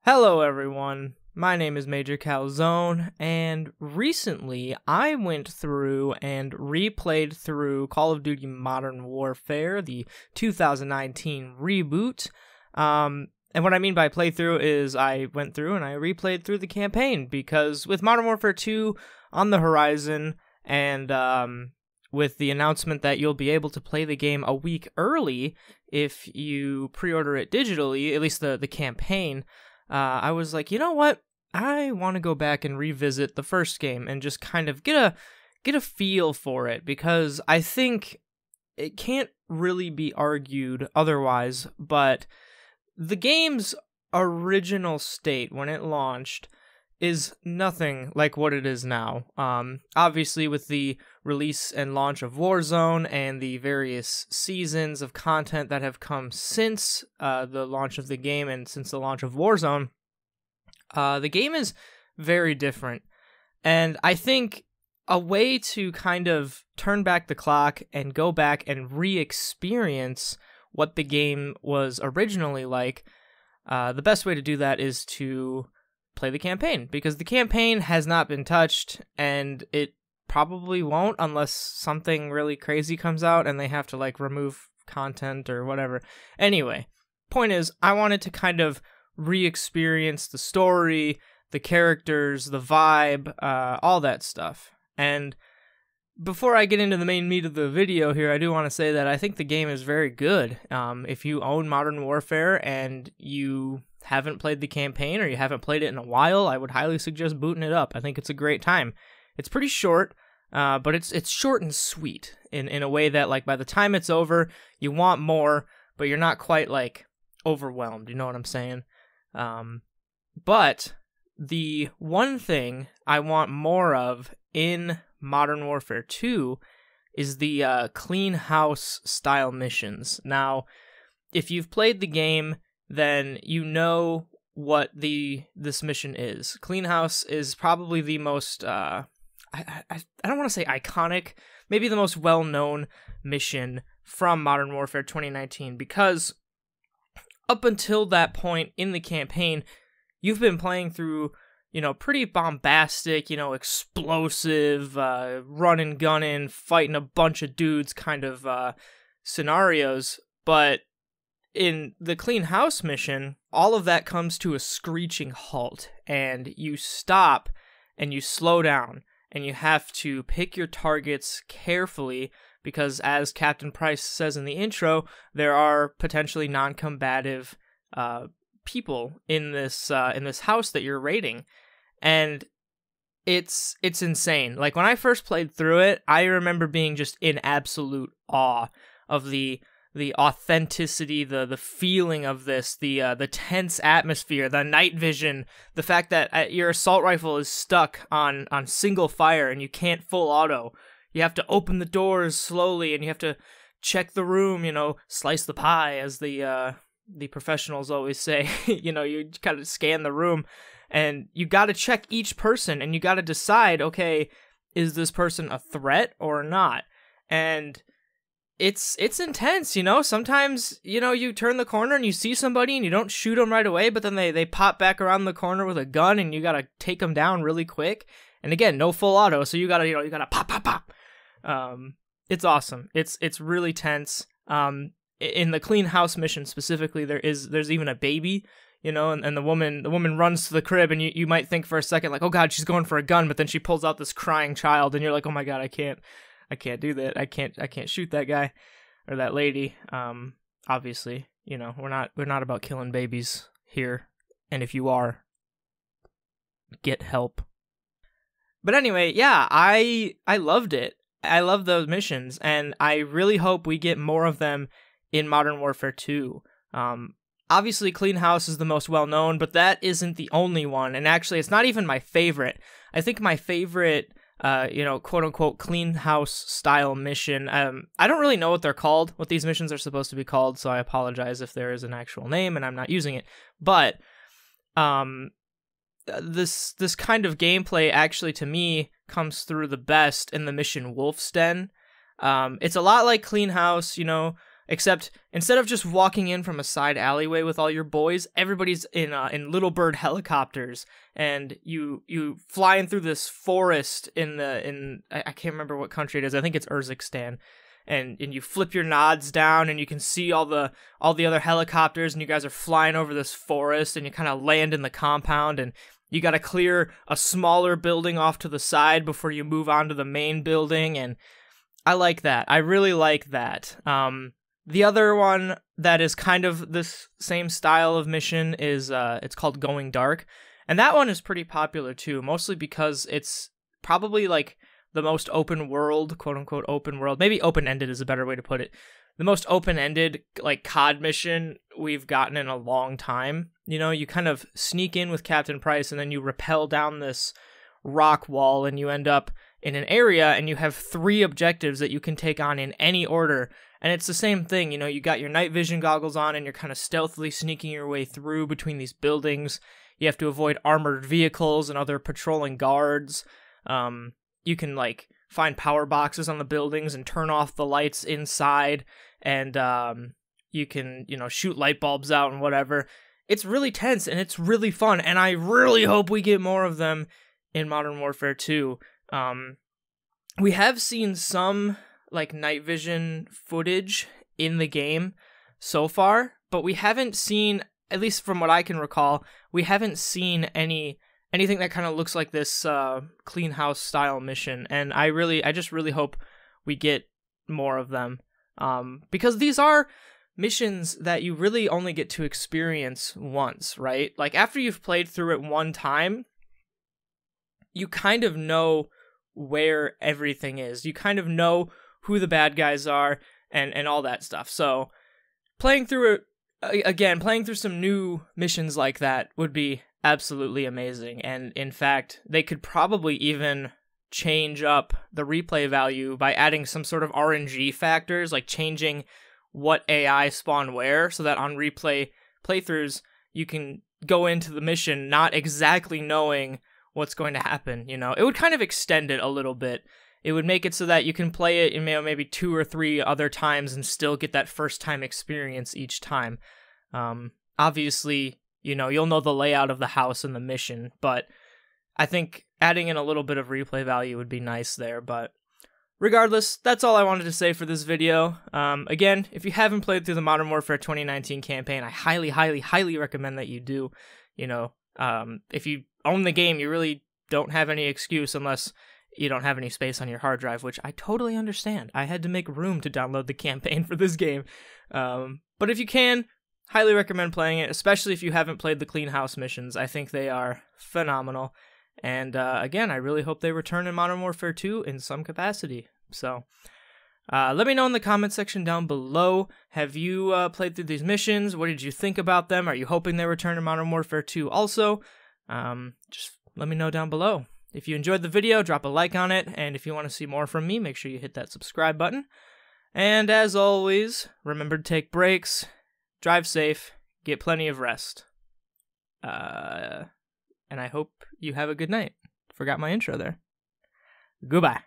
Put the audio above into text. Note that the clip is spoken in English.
Hello everyone, my name is MajorCalzone, and recently I went through and replayed through Call of Duty Modern Warfare, the 2019 reboot. And what I mean by playthrough is I went through and I replayed through the campaign, because with Modern Warfare 2 on the horizon, and with the announcement that you'll be able to play the game a week early if you pre-order it digitally, at least the campaign, I was like, you know what? I want to go back and revisit the first game and just kind of get a feel for it, because I think it can't really be argued otherwise, but the game's original state when it launched is nothing like what it is now. Obviously, with the release and launch of Warzone and the various seasons of content that have come since the launch of the game and since the launch of Warzone, the game is very different. And I think a way to kind of turn back the clock and go back and re-experience what the game was originally like, the best way to do that is to play the campaign, because the campaign has not been touched, and it probably won't unless something really crazy comes out and they have to like remove content or whatever. Anyway, point is, I wanted to kind of re-experience the story, the characters, the vibe, all that stuff. And before I get into the main meat of the video here, I do want to say that I think the game is very good. If you own Modern Warfare and you haven't played the campaign, or you haven't played it in a while, I would highly suggest booting it up. I think it's a great time. It's pretty short, but it's short and sweet in a way that, like, by the time it's over, you want more, but you're not quite, like, overwhelmed. You know what I'm saying? But the one thing I want more of in Modern Warfare 2 is the clean house style missions. Now, if you've played the game, then you know what this mission is. Clean house is probably the most I don't want to say iconic, maybe the most well-known mission from Modern Warfare 2019, because up until that point in the campaign, you've been playing through, pretty bombastic, explosive, running, gunning, fighting a bunch of dudes kind of scenarios. But in the Clean House mission, all of that comes to a screeching halt, and you stop and you slow down, and you have to pick your targets carefully, because as Captain Price says in the intro, there are potentially non-combative people in this house that you're raiding. And it's insane. Like, when I first played through it, I remember being just in absolute awe of the authenticity, the feeling of this, the tense atmosphere, the night vision, the fact that your assault rifle is stuck on single fire and you can't full auto. You have to open the doors slowly, and you have to check the room, slice the pie, as the professionals always say. You gotta scan the room, and you gotta check each person, and you gotta decide, okay, is this person a threat or not? And it's intense, Sometimes, you turn the corner and you see somebody and you don't shoot them right away, but then they pop back around the corner with a gun, and you gotta take them down really quick. And again, no full auto, so you gotta pop, pop, pop. It's awesome. It's really tense. In the Clean House mission specifically, there's even a baby, and the woman runs to the crib, and you might think for a second, like, oh god, she's going for a gun, but then she pulls out this crying child, and you're like, oh my god, I can't do that. I can't shoot that guy or that lady. Obviously, we're not about killing babies here, and if you are, get help. But anyway, yeah, I loved it. I love those missions, and I really hope we get more of them in Modern Warfare 2. Obviously, Clean House is the most well-known, but that isn't the only one, and actually, it's not even my favorite. I think my favorite, quote-unquote Clean House-style mission, I don't really know what they're called, what these missions are supposed to be called, so I apologize if there is an actual name and I'm not using it, but this kind of gameplay actually, to me, comes through the best in the mission Wolf's Den. It's a lot like Clean House, Except instead of just walking in from a side alleyway with all your boys, everybody's in little bird helicopters, and you flying through this forest I can't remember what country it is. I think it's Urzikstan. And you flip your nods down, and you can see all the other helicopters, and you guys are flying over this forest, and you kind of land in the compound, and you got to clear a smaller building off to the side before you move on to the main building, and I like that. I really like that. The other one that is kind of this same style of mission is it's called Going Dark, and that one is pretty popular too, mostly because it's probably like the most open world, quote unquote open world, maybe open-ended is a better way to put it, the most open-ended like COD mission we've gotten in a long time. You know, you kind of sneak in with Captain Price, and then you rappel down this rock wall, and you end up in an area, and you have 3 objectives that you can take on in any order. And it's the same thing, you know, you got your night vision goggles on, and you're kind of stealthily sneaking your way through between these buildings. You have to avoid armored vehicles and other patrolling guards. You can, like, find power boxes on the buildings and turn off the lights inside, and you can, you know, shoot light bulbs out and whatever. It's really tense, and it's really fun, and I really hope we get more of them in Modern Warfare 2. We have seen some, like, night vision footage in the game so far, but we haven't seen, at least from what I can recall, we haven't seen anything that kind of looks like this clean house style mission, and I just really hope we get more of them, because these are missions that you really only get to experience once, right? Like, after you've played through it one time, you kind of know where everything is. You kind of know who the bad guys are and all that stuff. So playing through it again, playing through some new missions like that would be absolutely amazing. And in fact, they could probably even change up the replay value by adding some sort of RNG factors, like changing what AI spawn where, so that on replay playthroughs you can go into the mission not exactly knowing what's going to happen. You know, it would kind of extend it a little bit. It would make it so that you can play it in maybe 2 or 3 other times and still get that first time experience each time. Obviously, you know, you'll know the layout of the house and the mission, but I think adding in a little bit of replay value would be nice there. But regardless, that's all I wanted to say for this video. Again, if you haven't played through the Modern Warfare 2019 campaign, I highly, highly, highly recommend that you do. You know, if you own the game, you really don't have any excuse unless you don't have any space on your hard drive, which I totally understand. I had to make room to download the campaign for this game. But if you can, highly recommend playing it, especially if you haven't played the Clean House missions. I think they are phenomenal. And again, I really hope they return in Modern Warfare 2 in some capacity. So let me know in the comment section down below. Have you played through these missions? What did you think about them? Are you hoping they return in Modern Warfare 2 also? Just let me know down below. If you enjoyed the video, drop a like on it, and if you want to see more from me, make sure you hit that subscribe button. And as always, remember to take breaks, drive safe, get plenty of rest. And I hope you have a good night. Forgot my intro there. Goodbye.